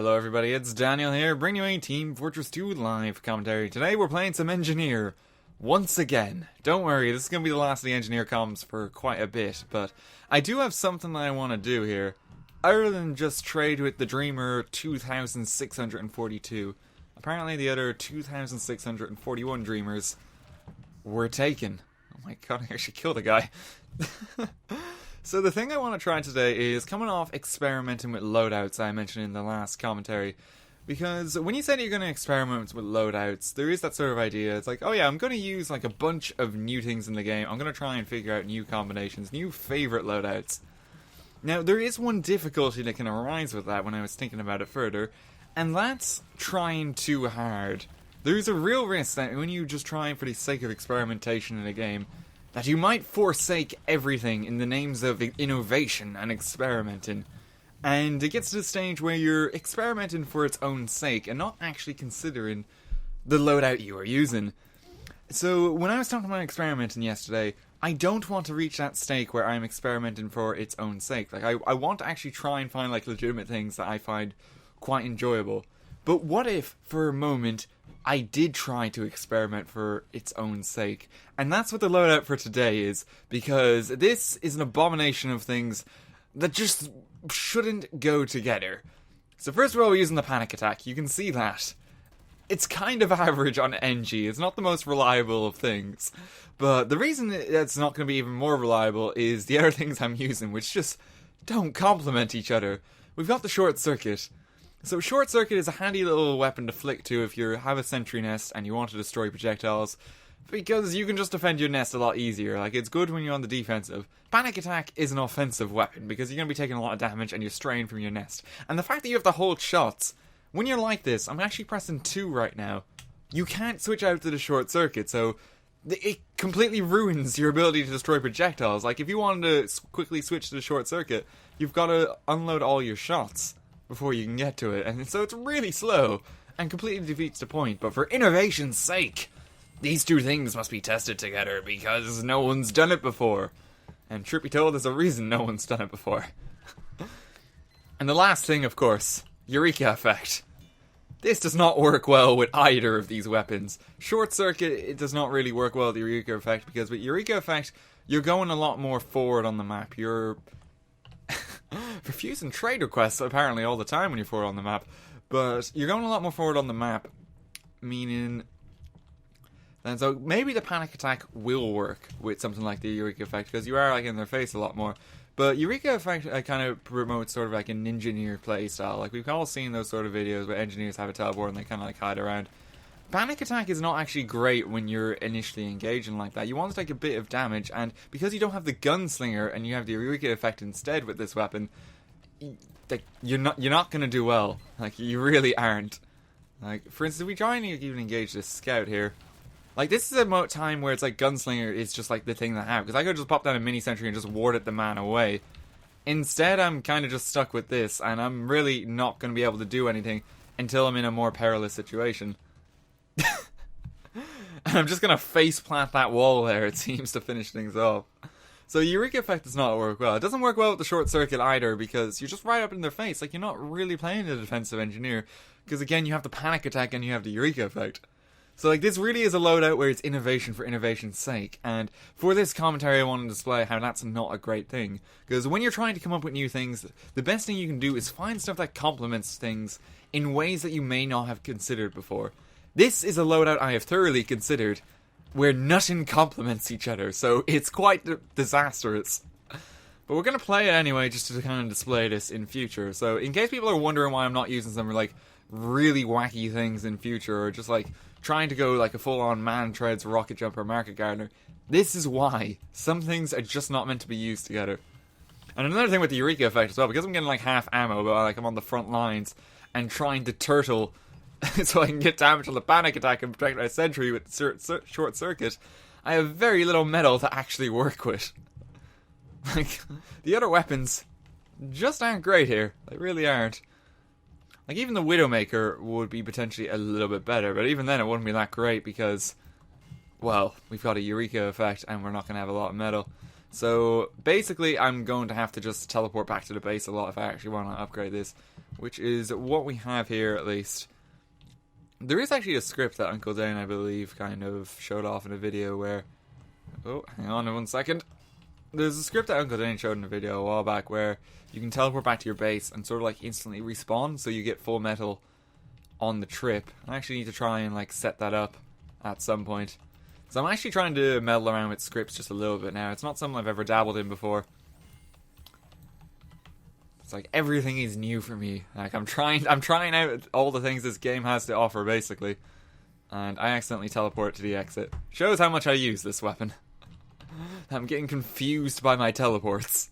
Hello everybody, it's Daniel here, bringing you a Team Fortress 2 live commentary. Today we're playing some Engineer, once again. Don't worry, this is going to be the last of the Engineer comms for quite a bit, but I do have something that I want to do here. Other than just trade with the Dreamer 2642. Apparently the other 2641 Dreamers were taken. Oh my god, I actually killed a guy. So the thing I want to try today is coming off experimenting with loadouts I mentioned in the last commentary. Because when you said you're going to experiment with loadouts, there is that sort of idea. It's like, oh yeah, I'm going to use like a bunch of new things in the game. I'm going to try and figure out new combinations, new favorite loadouts. Now, there is one difficulty that can arise with that when I was thinking about it further, and that's trying too hard. There's a real risk that when you just try for the sake of experimentation in a game, that you might forsake everything in the names of innovation and experimenting. And it gets to the stage where you're experimenting for its own sake and not actually considering the loadout you are using. So when I was talking about experimenting yesterday, I don't want to reach that stage where I'm experimenting for its own sake. Like I want to actually try and find like legitimate things that I find quite enjoyable. But what if, for a moment, I did try to experiment for its own sake? And that's what the loadout for today is, because this is an abomination of things that just shouldn't go together. So first of all, we're using the panic attack. You can see that. It's kind of average on NG. It's not the most reliable of things. But the reason it's not going to be even more reliable is the other things I'm using, which just don't complement each other. We've got the short circuit. So short circuit is a handy little weapon to flick to if you have a sentry nest and you want to destroy projectiles, because you can just defend your nest a lot easier. Like, it's good when you're on the defensive. Panic attack is an offensive weapon because you're going to be taking a lot of damage and you're straying from your nest. And the fact that you have to hold shots, when you're like this, I'm actually pressing 2 right now, you can't switch out to the short circuit, so it completely ruins your ability to destroy projectiles. Like, if you wanted to quickly switch to the short circuit, you've got to unload all your shots before you can get to it, and so it's really slow and completely defeats the point. But for innovation's sake, these two things must be tested together because no one's done it before. And truth be told, there's a reason no one's done it before. And the last thing, of course, Eureka Effect. This does not work well with either of these weapons. Short Circuit, it does not really work well with the Eureka Effect, because with Eureka Effect, you're going a lot more forward on the map. You're refusing trade requests apparently all the time when you're forward on the map, but you're going a lot more forward on the map, meaning and so maybe the panic attack will work with something like the Eureka Effect, because you are like in their face a lot more. But Eureka Effect kind of promotes sort of like an engineer play style. Like, we've all seen those sort of videos where engineers have a teleport and they kind of like hide around. Panic attack is not actually great when you're initially engaging like that. You want to take a bit of damage, and because you don't have the gunslinger and you have the Eureka Effect instead with this weapon, you're not going to do well. Like, you really aren't. Like, for instance, if we try and even engage this scout here, like, this is a time where it's like gunslinger is just like the thing that I have, because I could just pop down a mini sentry and just warded the man away. Instead, I'm kind of just stuck with this, and I'm really not going to be able to do anything until I'm in a more perilous situation. And I'm just going to face plant that wall there, it seems, to finish things off. So Eureka Effect does not work well. It doesn't work well with the short circuit either, because you're just right up in their face. Like, you're not really playing the defensive engineer, because again, you have the panic attack and you have the Eureka Effect. So like, this really is a loadout where it's innovation for innovation's sake, and for this commentary I want to display how that's not a great thing. Because when you're trying to come up with new things, the best thing you can do is find stuff that complements things in ways that you may not have considered before. This is a loadout I have thoroughly considered, where nothing complements each other, so it's quite disastrous. But we're going to play it anyway, just to kind of display this in future. So in case people are wondering why I'm not using some like really wacky things in future, or just like trying to go like a full-on man treads, rocket jumper, market gardener, this is why. Some things are just not meant to be used together. And another thing with the Eureka Effect as well, because I'm getting like half ammo, but like I'm on the front lines and trying to turtle so I can get damage on the panic attack and protect my sentry with short circuit, I have very little metal to actually work with. Like, the other weapons just aren't great here. They really aren't. Like, even the Widowmaker would be potentially a little bit better, but even then it wouldn't be that great because, well, we've got a Eureka Effect and we're not going to have a lot of metal. So basically I'm going to have to just teleport back to the base a lot if I actually want to upgrade this. which is what we have here at least. There is actually a script that Uncle Dane, I believe, kind of showed off in a video where... Oh, hang on 1 second. There's a script that Uncle Dane showed in a video a while back where you can teleport back to your base and sort of like instantly respawn, so you get full metal on the trip. I actually need to try and like set that up at some point. So I'm actually trying to meddle around with scripts just a little bit now. It's not something I've ever dabbled in before. It's like everything is new for me. Like I'm trying out all the things this game has to offer basically. And I accidentally teleport to the exit. Shows how much I use this weapon. I'm getting confused by my teleports.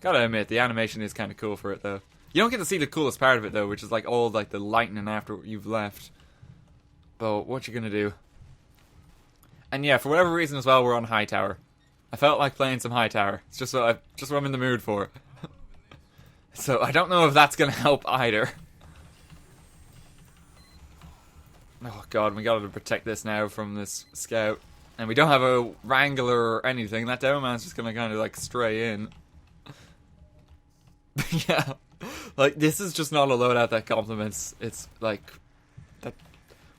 Gotta admit, the animation is kind of cool for it though. You don't get to see the coolest part of it though, which is like all like the lightning after you've left. But what you gonna do? And yeah, for whatever reason as well, we're on High Tower. I felt like playing some High Tower. It's just what I'm in the mood for. So I don't know if that's gonna help either. Oh god, we gotta protect this now from this scout. And we don't have a wrangler or anything. That demo man's just gonna kind of like stray in. Yeah, like this is just not a loadout that complements. It's like that.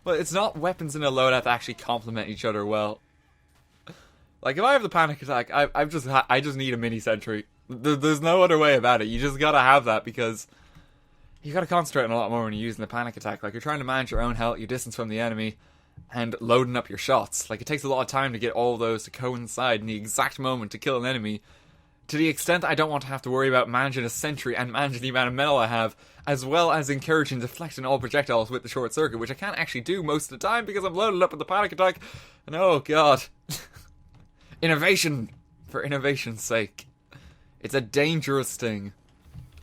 Well, it's not weapons in a loadout that actually complement each other well. Like if I have the panic attack, I just need a mini sentry. There's no other way about it. You just gotta have that because you gotta concentrate on a lot more when you're using the panic attack. Like you're trying to manage your own health, your distance from the enemy, and loading up your shots. Like it takes a lot of time to get all those to coincide in the exact moment to kill an enemy. To the extent that I don't want to have to worry about managing a sentry and managing the amount of metal I have, as well as encouraging deflecting all projectiles with the short circuit, which I can't actually do most of the time because I'm loaded up with the panic attack. And oh god. Innovation! For innovation's sake. It's a dangerous thing.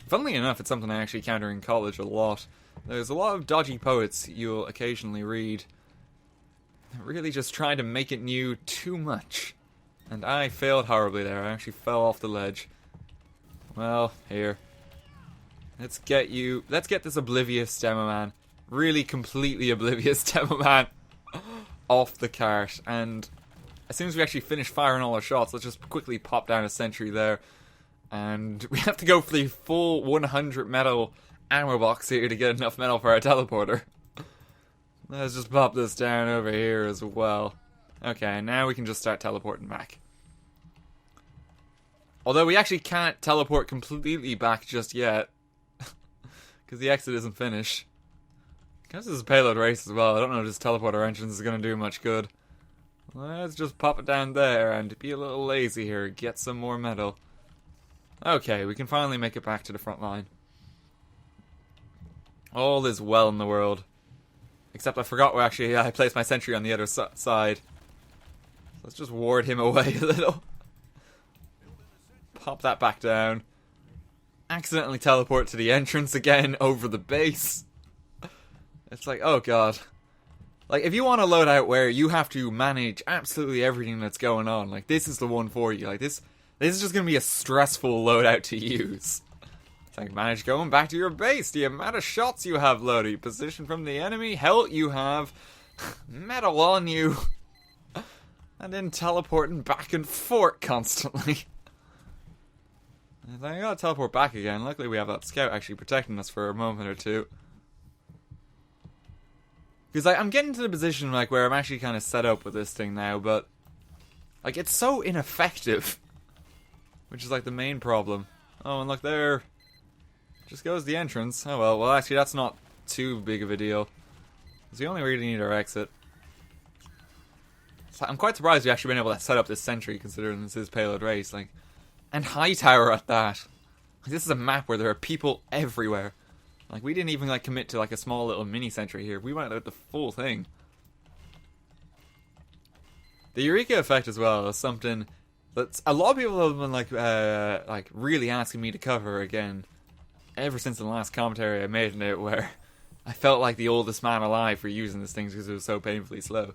Funnily enough, it's something I actually encounter in college a lot. There's a lot of dodgy poets you'll occasionally read. Really just trying to make it new too much. And I failed horribly there. I actually fell off the ledge. Well, here. Let's get this oblivious demo man. Really completely oblivious demo man off the cart. And as soon as we actually finish firing all our shots, let's just quickly pop down a sentry there. And we have to go for the full 100 metal ammo box here to get enough metal for our teleporter. Let's just pop this down over here as well. Okay, now we can just start teleporting back. Although we actually can't teleport completely back just yet. Because the exit isn't finished. Because this is a payload race as well. I don't know if this teleporter entrance is going to do much good. Let's just pop it down there and be a little lazy here. Get some more metal. Okay, we can finally make it back to the front line. All is well in the world. Except I forgot where actually I placed my sentry on the other side. Let's just ward him away a little. Pop that back down. Accidentally teleport to the entrance again over the base. It's like, oh god. Like, if you want a loadout where you have to manage absolutely everything that's going on, like, this is the one for you. Like, this is just going to be a stressful loadout to use. It's like, manage going back to your base, the amount of shots you have loaded, your position from the enemy, health you have, metal on you, and then teleporting back and forth constantly. I gotta teleport back again. Luckily we have that scout actually protecting us for a moment or two. Because like, I'm getting to the position like where I'm actually kind of set up with this thing now, but like it's so ineffective. Which is like the main problem. Oh, and look there. Just goes the entrance. Oh well, actually that's not too big of a deal. Because we only really need our exit. So I'm quite surprised we actually been able to set up this sentry considering this is payload race. Like, and High Tower at that. Like, this is a map where there are people everywhere. Like, we didn't even like commit to like a small little mini sentry here. We went out the full thing. The Eureka Effect as well is something that a lot of people have been like really asking me to cover again ever since the last commentary I made in it, where I felt like the oldest man alive for using this thing because it was so painfully slow.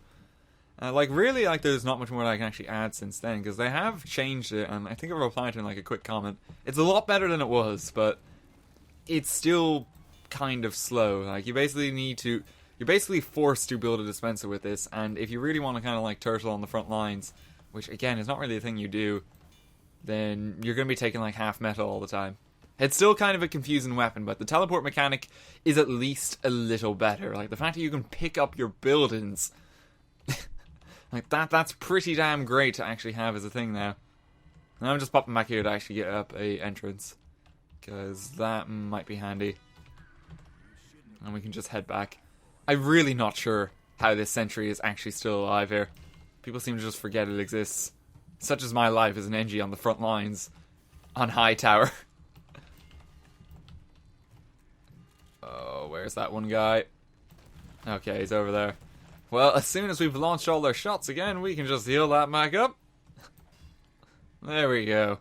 Like, really, like, there's not much more I can actually add since then, because they have changed it, and I think I've replied to in, like, a quick comment. It's a lot better than it was, but it's still kind of slow. Like, you basically need to... You're basically forced to build a dispenser with this, and if you really want to kind of, like, turtle on the front lines, which, again, is not really a thing you do, then you're going to be taking, like, half metal all the time. It's still kind of a confusing weapon, but the teleport mechanic is at least a little better. Like, the fact that you can pick up your buildings, like, that's pretty damn great to actually have as a thing now. And I'm just popping back here to actually get up a entrance, because that might be handy. And we can just head back. I'm really not sure how this sentry is actually still alive here. People seem to just forget it exists. Such is my life as an NG on the front lines on High Tower. Oh, where's that one guy? Okay, he's over there. Well, as soon as we've launched all our shots again, we can just heal that back up. There we go.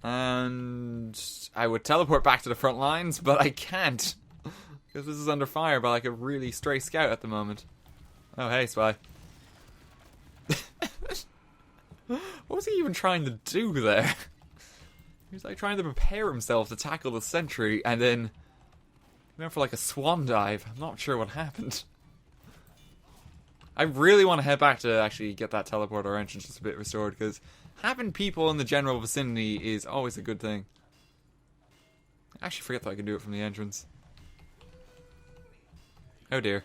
And I would teleport back to the front lines, but I can't. Because this is under fire by like a really stray scout at the moment. Oh, hey, Spy. What was he even trying to do there? He was like trying to prepare himself to tackle the sentry, and then he went for like a swan dive. I'm not sure what happened. I really want to head back to actually get that teleporter entrance just a bit restored, because having people in the general vicinity is always a good thing. I actually forget that I can do it from the entrance. Oh dear.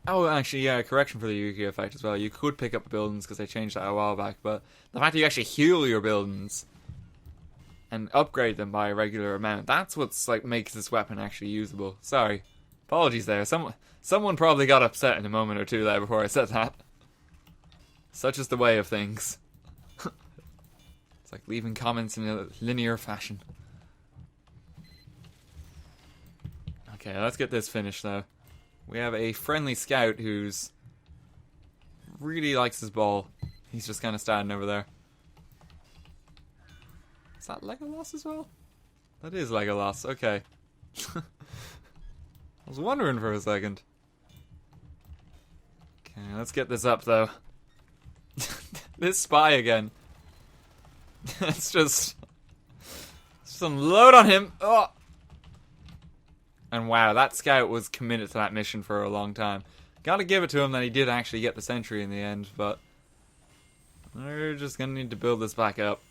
Oh, actually, yeah, correction for the Eureka Effect as well. You could pick up buildings because they changed that a while back, but the fact that you actually heal your buildings and upgrade them by a regular amount, that's what's like makes this weapon actually usable. Sorry. Apologies there. Someone probably got upset in a moment or two there before I said that. Such is the way of things. It's like leaving comments in a linear fashion. Okay, let's get this finished though. We have a friendly scout who's really likes his ball. He's just kind of standing over there. Is that Legolas as well? That is Legolas, okay. I was wondering for a second. Okay, let's get this up though. This spy again. Let's just unload on him. Oh! And wow, that scout was committed to that mission for a long time. Gotta give it to him that he did actually get the sentry in the end, but we're just gonna need to build this back up.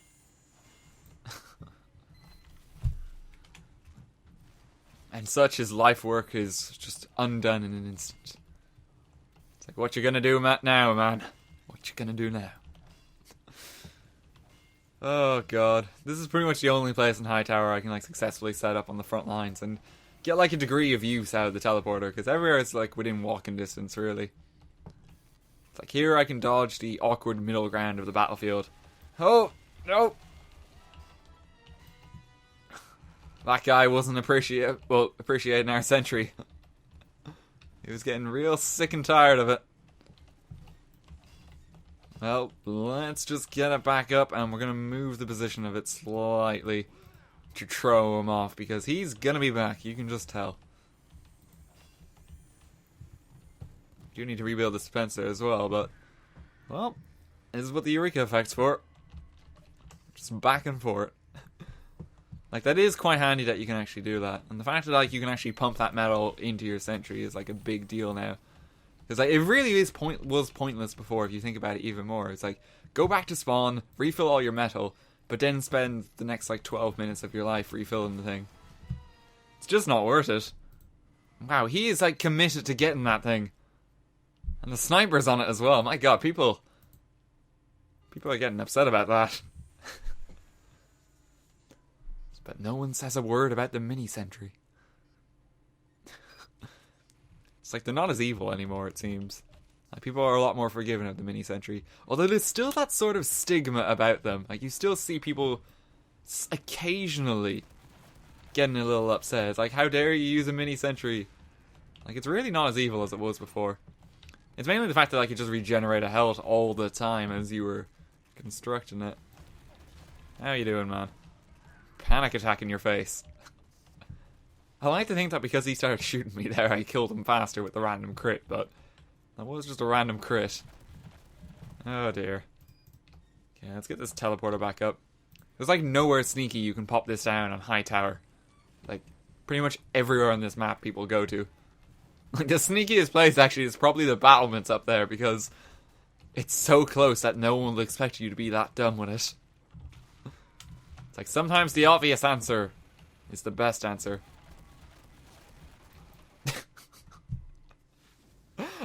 And such his life work is just undone in an instant. It's like, what you gonna do now, man? What you gonna do now? Oh god. This is pretty much the only place in High Tower I can like successfully set up on the front lines and get like a degree of use out of the teleporter, because everywhere is like within walking distance, really. It's like here I can dodge the awkward middle ground of the battlefield. Oh, no! That guy wasn't appreciating our sentry. He was getting real sick and tired of it. Well, let's just get it back up, and we're going to move the position of it slightly to throw him off, because he's going to be back, you can just tell. Do need to rebuild the dispenser as well, but, well, this is what the Eureka Effect's for. Just back and forth. Like, that is quite handy that you can actually do that. And the fact that, like, you can actually pump that metal into your sentry is, like, a big deal now. Because, like, it really was pointless before, if you think about it even more. It's like, go back to spawn, refill all your metal, but then spend the next, like, 12 minutes of your life refilling the thing. It's just not worth it. Wow, he is, like, committed to getting that thing. And the sniper's on it as well. My god, people are getting upset about that. But no one says a word about the mini-sentry. It's like they're not as evil anymore, it seems. Like, people are a lot more forgiving of the mini-sentry. Although there's still that sort of stigma about them. Like, you still see people occasionally getting a little upset. It's like, how dare you use a mini-sentry? Like, it's really not as evil as it was before. It's mainly the fact that, like, you just regenerate a health all the time as you were constructing it. How you doing, man? Panic attack in your face. I like to think that because he started shooting me there, I killed him faster with the random crit, but that was just a random crit. Oh dear. Okay, let's get this teleporter back up. There's like nowhere sneaky you can pop this down on High Tower. Like, pretty much everywhere on this map people go to. Like, the sneakiest place actually is probably the battlements up there, because it's so close that no one will expect you to be that dumb with it. It's like sometimes the obvious answer is the best answer.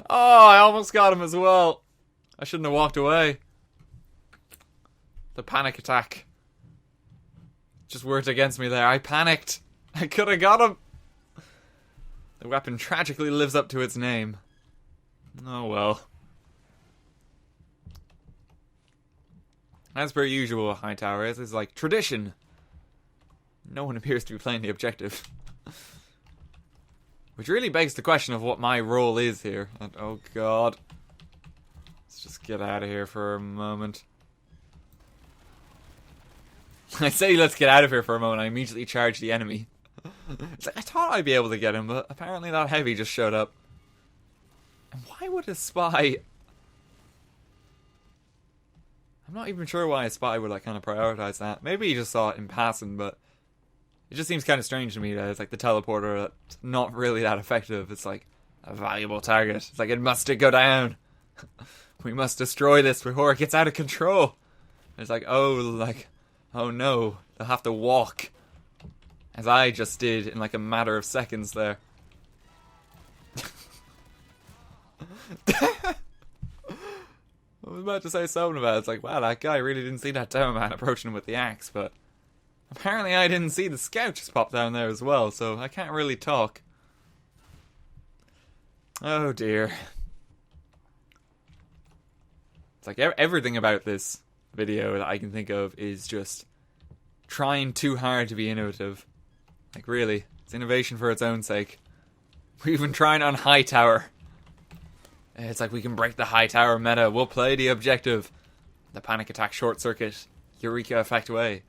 Oh, I almost got him as well. I shouldn't have walked away. The panic attack just worked against me there. I panicked. I could have got him. The weapon tragically lives up to its name. Oh well. As per usual, High Tower is like tradition. No one appears to be playing the objective. Which really begs the question of what my role is here. And, oh god. Let's just get out of here for a moment. I say let's get out of here for a moment, I immediately charge the enemy. It's like, I thought I'd be able to get him, but apparently that heavy just showed up. And why would a spy... I'm not even sure why a spy would like kind of prioritize that. Maybe he just saw it in passing, but... It just seems kind of strange to me that it's like the teleporter that's not really that effective. It's like a valuable target. It's like it must go down. We must destroy this before it gets out of control. And it's like, oh no, they'll have to walk. As I just did in like a matter of seconds there. I was about to say something about it. It's like, wow, that guy really didn't see that demo man approaching him with the axe, but... Apparently I didn't see the scout just pop down there as well, so I can't really talk. Oh dear. It's like everything about this video that I can think of is just trying too hard to be innovative. Like really, it's innovation for its own sake. We're even trying on High Tower. It's like we can break the High Tower meta. We'll play the objective. The panic attack short circuit Eureka Effect way.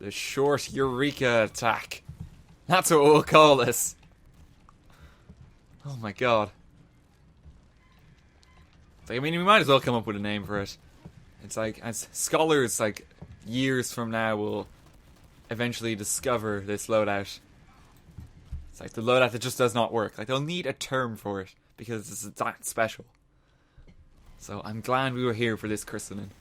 The short Eureka attack. That's what we'll call this. Oh my god. It's like, I mean, we might as well come up with a name for it. It's like, as scholars, like, years from now will eventually discover this loadout. It's like the loadout that just does not work. Like, they'll need a term for it, because it's that special. So, I'm glad we were here for this christening.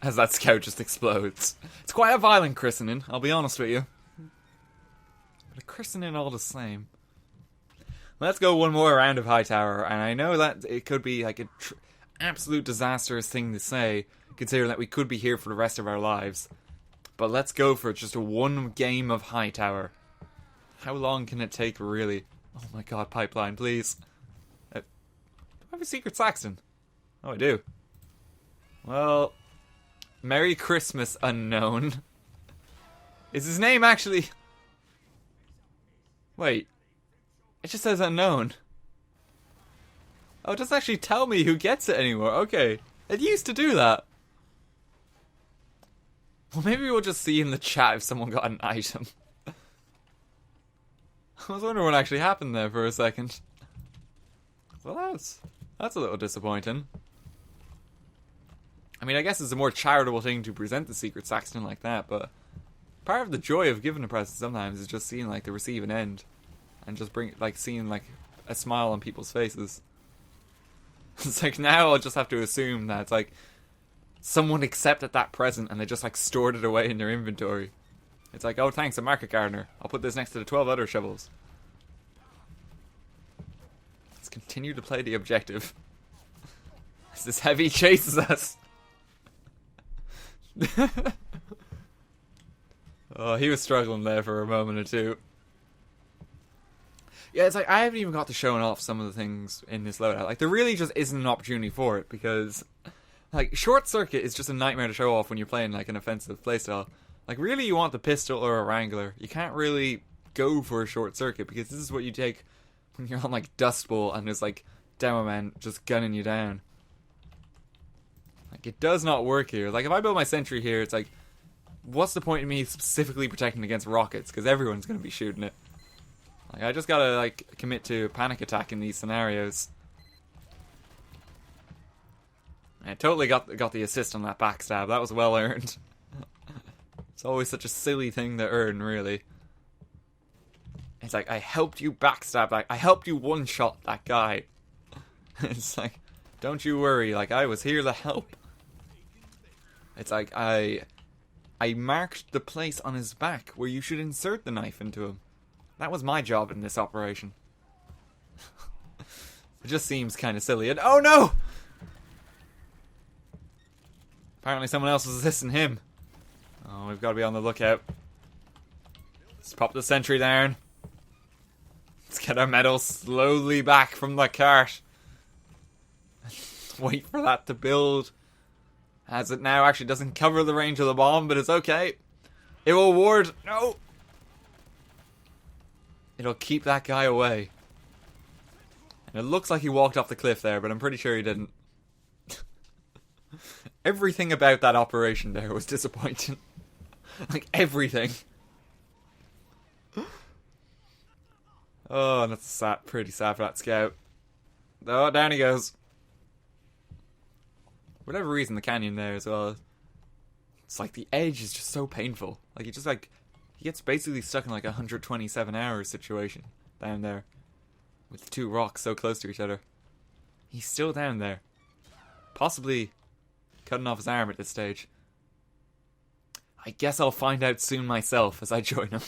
As that scout just explodes. It's quite a violent christening, I'll be honest with you. But a christening all the same. Let's go one more round of High Tower, and I know that it could be like an absolute disastrous thing to say, considering that we could be here for the rest of our lives. But let's go for just a one game of High Tower. How long can it take, really? Oh my god, pipeline, please. Do I have a secret Saxton? Oh, I do. Well... Merry Christmas, unknown. Is his name actually... Wait. It just says unknown. Oh, it doesn't actually tell me who gets it anymore. Okay. It used to do that. Well, maybe we'll just see in the chat if someone got an item. I was wondering what actually happened there for a second. Well, that's a little disappointing. I mean, I guess it's a more charitable thing to present the secret Saxton like that, but part of the joy of giving a present sometimes is just seeing, like, the receiving end. And just seeing, like, a smile on people's faces. It's like, now I'll just have to assume that it's like, someone accepted that present and they just, like, stored it away in their inventory. It's like, oh, thanks, a market gardener. I'll put this next to the 12 other shovels. Let's continue to play the objective. As this heavy chases us. Oh, he was struggling there for a moment or two. Yeah, it's like, I haven't even got to showing off some of the things in this loadout. Like, there really just isn't an opportunity for it, because, like, Short Circuit is just a nightmare to show off when you're playing, like, an offensive playstyle. Like, really, you want the pistol or a Wrangler. You can't really go for a Short Circuit, because this is what you take when you're on, like, Dust Bowl, and there's, like, Demo Man just gunning you down. Like, it does not work here. Like, if I build my sentry here, it's like, what's the point in me specifically protecting against rockets? Because everyone's going to be shooting it. Like, I just gotta, like, commit to panic attack in these scenarios. I totally got the assist on that backstab. That was well earned. It's always such a silly thing to earn, really. It's like, I helped you backstab that. I helped you one-shot that guy. It's like, don't you worry. Like, I was here to help. It's like I marked the place on his back where you should insert the knife into him. That was my job in this operation. It just seems kind of silly. And oh no! Apparently someone else was assisting him. Oh, we've got to be on the lookout. Let's pop the sentry down. Let's get our metal slowly back from the cart. Wait for that to build. As it now actually doesn't cover the range of the bomb, but it's okay. It will ward. No! It'll keep that guy away. And it looks like he walked off the cliff there, but I'm pretty sure he didn't. Everything about that operation there was disappointing. Like, everything. Oh, and that's sad, pretty sad for that scout. Oh, down he goes. For whatever reason, the canyon there as well. It's like the edge is just so painful. Like, he gets basically stuck in like a 127 hours situation down there. With two rocks so close to each other. He's still down there. Possibly cutting off his arm at this stage. I guess I'll find out soon myself as I join him.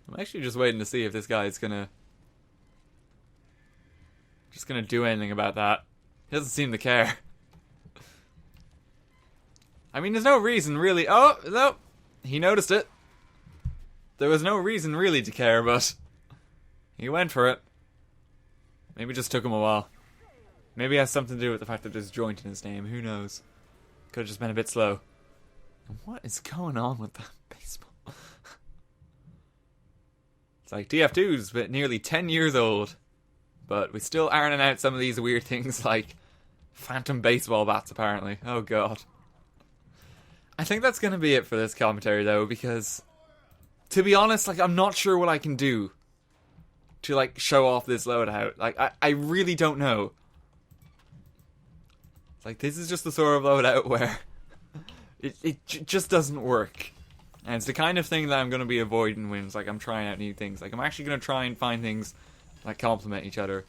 I'm actually just waiting to see if this guy is gonna do anything about that. He doesn't seem to care. I mean, there's no reason really. Oh, no. He noticed it. There was no reason really to care, but he went for it. Maybe it just took him a while. Maybe it has something to do with the fact that there's a joint in his name. Who knows? Could have just been a bit slow. And what is going on with that baseball? It's like TF2's nearly 10 years old. But we still ironing out some of these weird things like phantom baseball bats, apparently. Oh, God. I think that's going to be it for this commentary, though, because, to be honest, like, I'm not sure what I can do to, like, show off this loadout. Like, I really don't know. Like, this is just the sort of loadout where it just doesn't work. And it's the kind of thing that I'm going to be avoiding when it's like I'm trying out new things. Like, I'm actually going to try and find things that complement each other.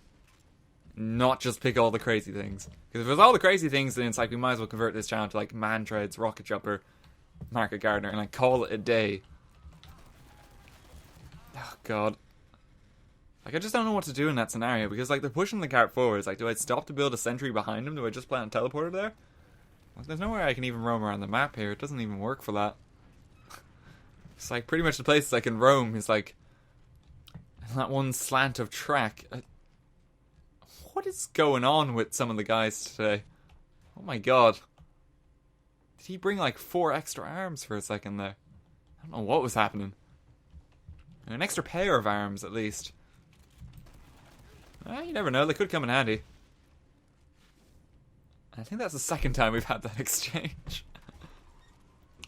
Not just pick all the crazy things. Because if it's all the crazy things, then it's like we might as well convert this channel to like Man Treads, Rocket Jumper, Market Gardener, and like call it a day. Oh, God. Like, I just don't know what to do in that scenario, because like they're pushing the cart forward. It's like, do I stop to build a sentry behind him? Do I just plant a teleporter there? Like, there's nowhere I can even roam around the map here. It doesn't even work for that. It's like pretty much the places I can roam is like that one slant of track. What is going on with some of the guys today? Oh my God. Did he bring like 4 extra arms for a second there? I don't know what was happening. An extra pair of arms, at least. You never know, they could come in handy. I think that's the second time we've had that exchange.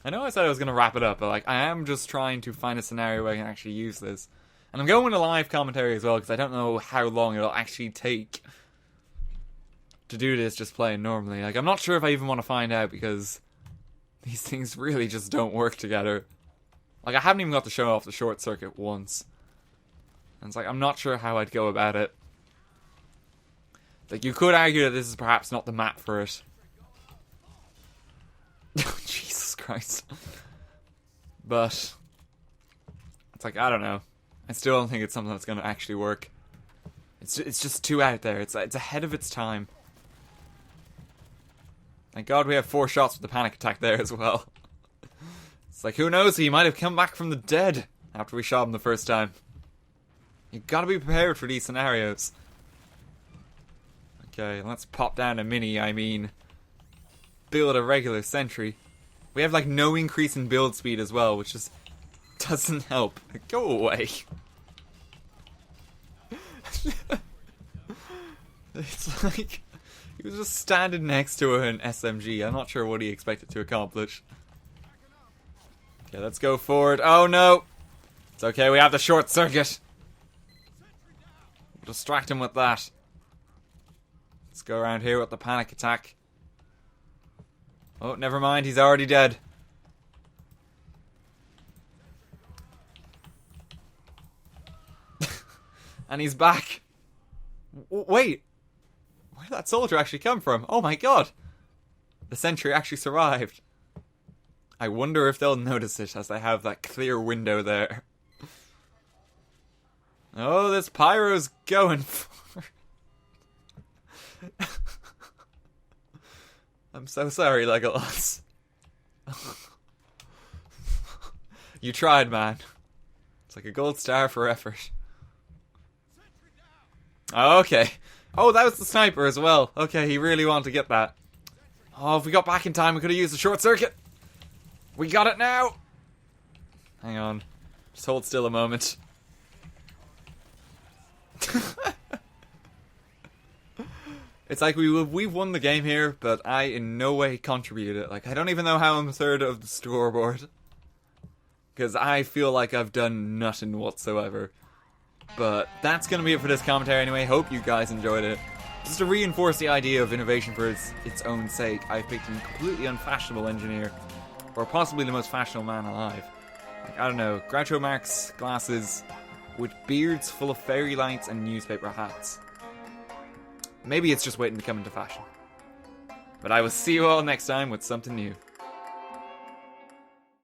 I know I said I was going to wrap it up, but like I am just trying to find a scenario where I can actually use this. And I'm going to live commentary as well, because I don't know how long it'll actually take to do this just playing normally. Like, I'm not sure if I even want to find out, because these things really just don't work together. Like, I haven't even got to show off the short circuit once. And it's like, I'm not sure how I'd go about it. Like, you could argue that this is perhaps not the map for it. Jesus Christ. But it's like, I don't know. I still don't think it's something that's going to actually work. It's just too out there. It's ahead of its time. Thank God we have 4 shots with the panic attack there as well. It's like, who knows, he might have come back from the dead after we shot him the first time. You gotta be prepared for these scenarios. Okay, let's pop down a mini, build a regular sentry. We have like no increase in build speed as well, which just doesn't help. Go away. It's like he was just standing next to an SMG. I'm not sure what he expected to accomplish. Okay, let's go forward. Oh no! It's okay, we have the short circuit. We'll distract him with that. Let's go around here with the panic attack. Oh, never mind, he's already dead. And he's back. Wait! Where did that soldier actually come from? Oh my god! The sentry actually survived. I wonder if they'll notice it as they have that clear window there. Oh, this pyro's going for... I'm so sorry, Legolas. You tried, man. It's like a gold star for effort. Oh, okay. Oh, that was the sniper as well. Okay, he really wanted to get that. Oh, if we got back in time, we could have used the short circuit. We got it now. Hang on. Just hold still a moment. It's like we've won the game here, but I in no way contributed. Like, I don't even know how I'm third of the scoreboard. Because I feel like I've done nothing whatsoever. But that's going to be it for this commentary anyway. Hope you guys enjoyed it. Just to reinforce the idea of innovation for its own sake, I've picked a completely unfashionable engineer. Or possibly the most fashionable man alive. Like, I don't know, Groucho Marx glasses with beards full of fairy lights and newspaper hats. Maybe it's just waiting to come into fashion. But I will see you all next time with something new.